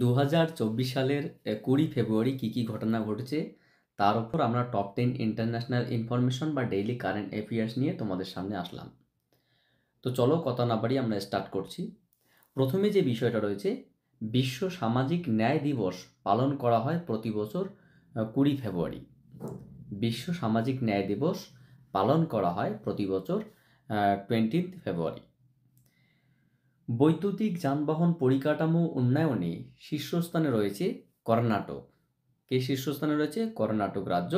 2024 সালের 20 ফেব্রুয়ারি কী ঘটনা ঘটেছে তার উপর আমরা টপ 10 ইন্টারন্যাশনাল ইনফরমেশন বা ডেইলি কারেন্ট অ্যাফেয়ার্স নিয়ে তোমাদের সামনে আসলাম। তো চলো কথা না বাড়িয়ে আমরা স্টার্ট করছি। প্রথমে যে বিষয়টা রয়েছে, বিশ্ব সামাজিক ন্যায় দিবস পালন করা হয় প্রতি বছর 20 ফেব্রুয়ারি। বিশ্ব সামাজিক ন্যায় দিবস পালন করা হয় প্রতি বছর 20 ফেব্রুয়ারি। বৈদ্যুতিক যানবাহন পরিকাঠামো উন্নয়নে শীর্ষস্থানে রয়েছে কর্ণাটক। কে শীর্ষস্থানে রয়েছে? কর্ণাটক রাজ্য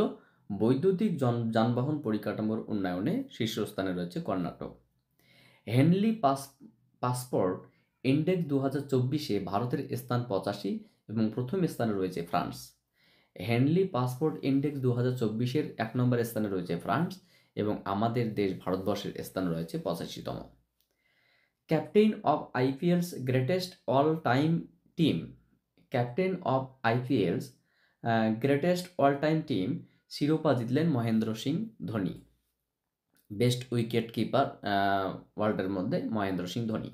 বৈদ্যুতিক যানবাহন পরিকাঠামোর উন্নয়নে শীর্ষস্থানে রয়েছে কর্ণাটক। হেনলি পাসপোর্ট ইন্ডেক্স 2024-এ ভারতের স্থান 85 এবং প্রথম স্থানে রয়েছে ফ্রান্স। হেনলি পাসপোর্ট ইন্ডেক্স 2024-এর 1 নম্বর স্থানে রয়েছে ফ্রান্স এবং আমাদের দেশ ভারতবর্ষের স্থান রয়েছে 85তম। Captain of IPL's greatest all time team. Captain of IPL's greatest all time team শিরোপা জিতলেন Mahendra Singh Dhoni. Best wicket keeper ওয়ার্ল্ডের মধ্যে Mahendra Singh Dhoni.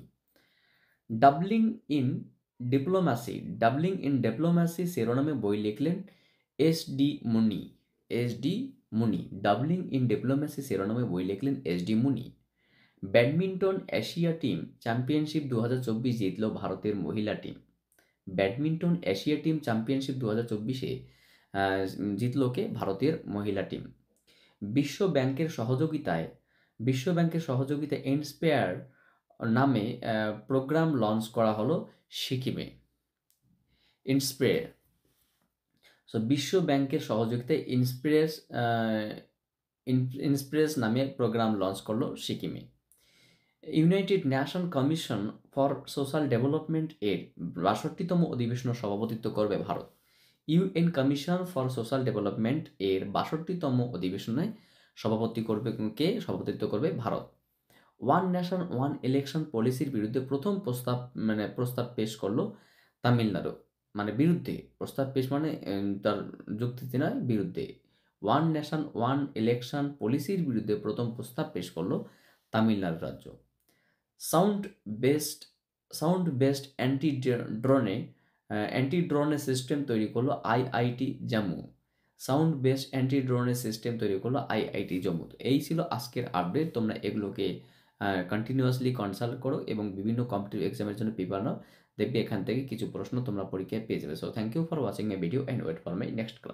Dabbling in diplomacy শিরোনামে বই লিখলেন এস.ডি. মুনি। ডাবলিং ইন ডিপ্লোম্যাসি শিরোনামে বই লিখলেন এস.ডি. মুনি। ব্যাডমিন্টন এশিয়া টিম চ্যাম্পিয়নশিপ 2024 জিতল ভারতের মহিলা team. Badminton Asia team championship 2024-এ জিতল কে? ভারতের মহিলা টিম। বিশ্ব ব্যাংকের সহযোগিতায় ইন্সপায়ার নামে প্রোগ্রাম লঞ্চ করা হলো সিকিমে। বিশ্ব ব্যাংকের সহযোগিতায় ইন্সপ্রেস নামে প্রোগ্রাম লঞ্চ করলো সিকিমে। United nation commission for social development এর 62তম অধিবেশনে সভাপতিত্ব করবে Bharat. UN commission for social development এর 62তম অধিবেশনে সভাপতিত্ব করবে Bharat. One nation one election পলিসির বিরুদ্ধে প্রথম প্রস্তাব পেশ করলো তামিলনাড়ু। প্রস্তাব পেশ মানে তার যুক্তিতে নয়, বিরুদ্ধে। ওয়ান নেশন ওয়ান ইলেকশন পলিসির বিরুদ্ধে প্রথম প্রস্তাব পেশ করলো তামিলনাড়ু রাজ্য। সাউন্ড বেসড অ্যান্টি ড্রোনে সিস্টেম তৈরি করলো IIT Jammu. Sound based anti ড্রোনে সিস্টেম তৈরি করলো আইআইটি জম্মু। এই ছিল আজকের আপডেট। তোমরা এগুলোকে কন্টিনিউয়াসলি কনসাল্ট করো এবং বিভিন্ন কম্পিটিটিভ এক্সামের জন্য প্রিপার নাও। দেখবে এখান থেকে কিছু প্রশ্ন তোমরা পরীক্ষায় পেয়ে যাবে। So thank you for watching my video and wait for my next class.